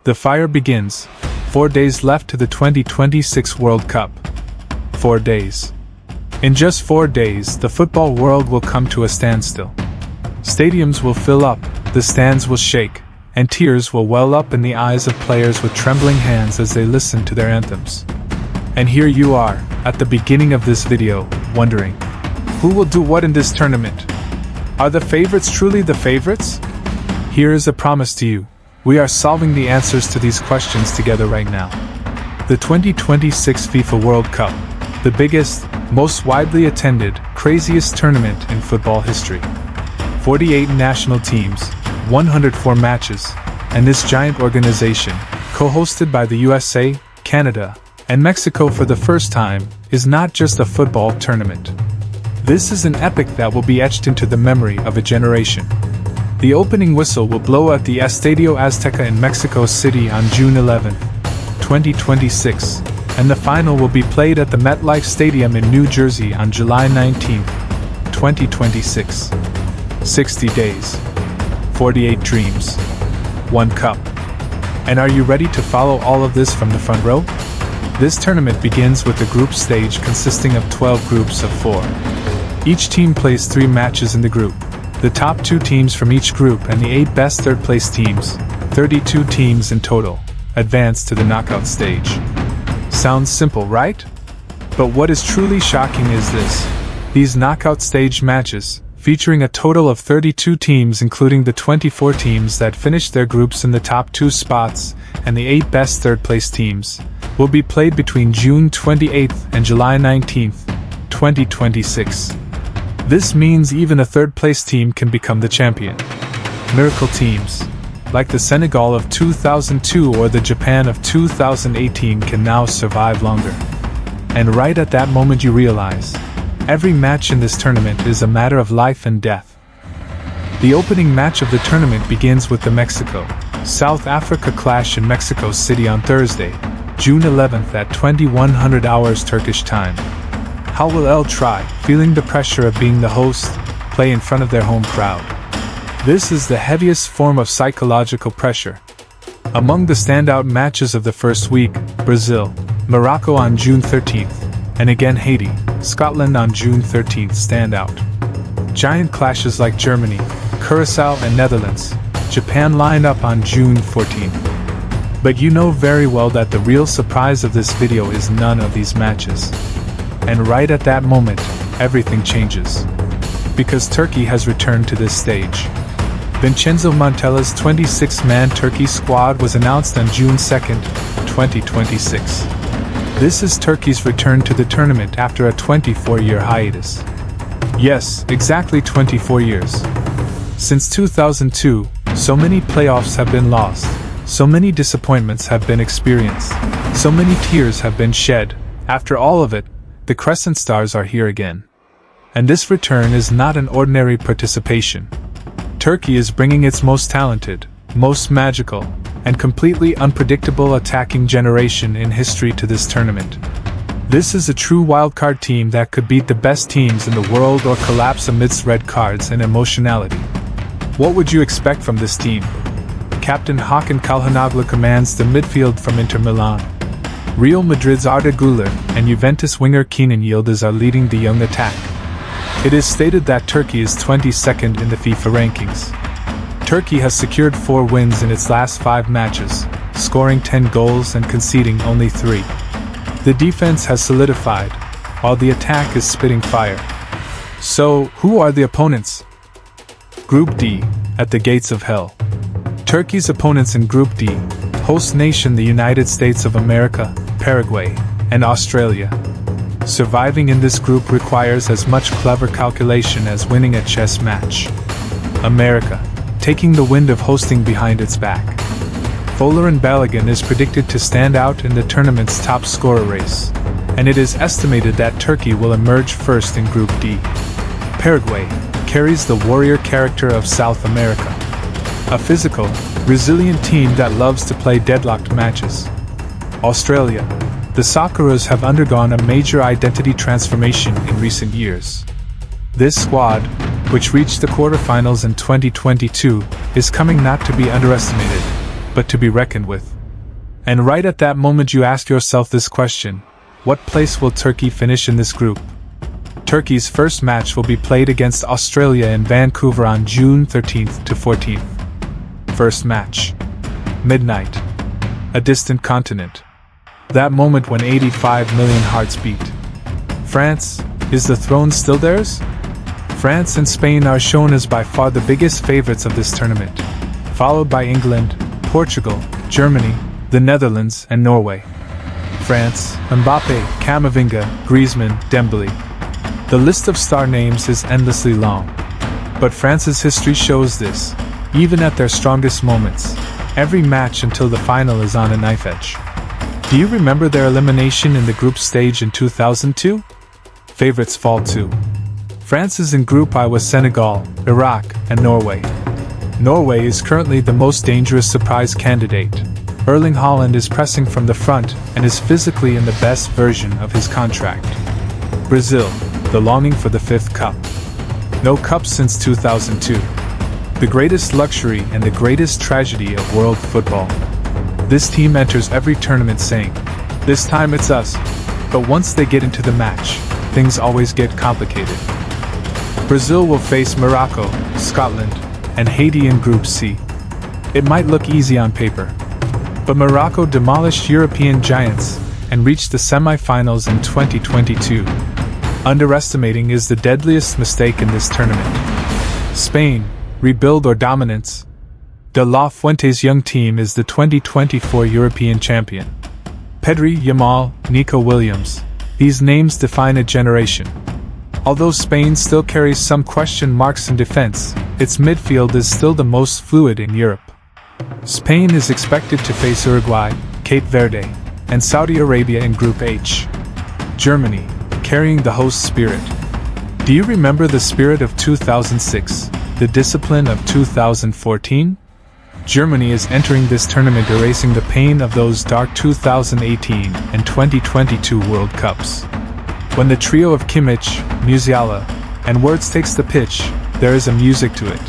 The fire begins. 4 days left to the 2026 World Cup. 4 days. In just 4 days, the football world will come to a standstill. Stadiums will fill up, the stands will shake, and tears will well up in the eyes of players with trembling hands as they listen to their anthems. And here you are, at the beginning of this video, wondering, who will do what in this tournament? Are the favorites truly the favorites? Here is a promise to you. We are solving the answers to these questions together right now. The 2026 FIFA World Cup, the biggest, most widely attended, craziest tournament in football history. 48 national teams, 104 matches, and this giant organization, co-hosted by the USA, Canada, and Mexico for the first time, is not just a football tournament. This is an epic that will be etched into the memory of a generation. The opening whistle will blow at the Estadio Azteca in Mexico City on June 11, 2026, and the final will be played at the MetLife Stadium in New Jersey on July 19, 2026. 60 days. 48 dreams. 1 cup. And are you ready to follow all of this from the front row? This tournament begins with the group stage consisting of 12 groups of 4. Each team plays 3 matches in the group. The top 2 teams from each group and the 8 best third-place teams, 32 teams in total, advance to the knockout stage. Sounds simple, right? But what is truly shocking is this. These knockout stage matches, featuring a total of 32 teams including the 24 teams that finished their groups in the top 2 spots and the 8 best third-place teams, will be played between June 28th and July 19th, 2026. This means even a third-place team can become the champion. Miracle teams, like the Senegal of 2002 or the Japan of 2018, can now survive longer. And right at that moment you realize, every match in this tournament is a matter of life and death. The opening match of the tournament begins with the Mexico-South Africa clash in Mexico City on Thursday, June 11th at 2100 hours Turkish time. How will El Tri, feeling the pressure of being the host, play in front of their home crowd? This is the heaviest form of psychological pressure. Among the standout matches of the first week, Brazil, Morocco on June 13th, and again Haiti, Scotland on June 13th stand out. Giant clashes like Germany, Curacao and Netherlands, Japan line up on June 14th. But you know very well that the real surprise of this video is none of these matches. And right at that moment, everything changes. Because Turkey has returned to this stage. Vincenzo Montella's 26-man Turkey squad was announced on June 2nd, 2026. This is Turkey's return to the tournament after a 24-year hiatus. Yes, exactly 24 years. Since 2002, so many playoffs have been lost, so many disappointments have been experienced, so many tears have been shed. After all of it, the Crescent Stars are here again. And this return is not an ordinary participation. Turkey is bringing its most talented, most magical, and completely unpredictable attacking generation in history to this tournament. This is a true wildcard team that could beat the best teams in the world or collapse amidst red cards and emotionality. What would you expect from this team? Captain Hakan Çalhanoğlu commands the midfield from Inter Milan. Real Madrid's Arda Güler and Juventus winger Kenan Yıldız are leading the young attack. It is stated that Turkey is 22nd in the FIFA rankings. Turkey has secured 4 wins in its last 5 matches, scoring 10 goals and conceding only 3. The defense has solidified, while the attack is spitting fire. So, who are the opponents? Group D, at the gates of hell. Turkey's opponents in Group D, host nation the United States of America, Paraguay, and Australia. Surviving in this group requires as much clever calculation as winning a chess match. America, taking the wind of hosting behind its back. Folarin Balogun is predicted to stand out in the tournament's top scorer race, and it is estimated that Turkey will emerge first in Group D. Paraguay carries the warrior character of South America. A physical, resilient team that loves to play deadlocked matches. Australia. The Socceroos have undergone a major identity transformation in recent years. This squad, which reached the quarterfinals in 2022, is coming not to be underestimated, but to be reckoned with. And right at that moment you ask yourself this question: what place will Turkey finish in this group? Turkey's first match will be played against Australia in Vancouver on June 13th to 14th. First match. Midnight. A distant continent. That moment when 85 million hearts beat. France, is the throne still theirs? France and Spain are shown as by far the biggest favorites of this tournament, followed by England, Portugal, Germany, the Netherlands, and Norway. France, Mbappe, Camavinga, Griezmann, Dembele. The list of star names is endlessly long. But France's history shows this. Even at their strongest moments, every match until the final is on a knife edge. Do you remember their elimination in the group stage in 2002? Favorites fall too. France is in Group I with Senegal, Iraq, and Norway. Norway is currently the most dangerous surprise candidate. Erling Haaland is pressing from the front and is physically in the best version of his contract. Brazil, the longing for the fifth cup. No cup since 2002. The greatest luxury and the greatest tragedy of world football. This team enters every tournament saying, "This time it's us." But once they get into the match, things always get complicated. Brazil will face Morocco, Scotland, and Haiti in Group C. It might look easy on paper, but Morocco demolished European giants and reached the semi-finals in 2022. Underestimating is the deadliest mistake in this tournament. Spain, rebuild or dominance? De La Fuente's young team is the 2024 European champion. Pedri, Yamal, Nico Williams. These names define a generation. Although Spain still carries some question marks in defense, its midfield is still the most fluid in Europe. Spain is expected to face Uruguay, Cape Verde, and Saudi Arabia in Group H. Germany, carrying the host spirit. Do you remember the spirit of 2006, the discipline of 2014? Germany is entering this tournament erasing the pain of those dark 2018 and 2022 World Cups. When the trio of Kimmich, Musiala, and Wirtz takes the pitch, there is a music to it.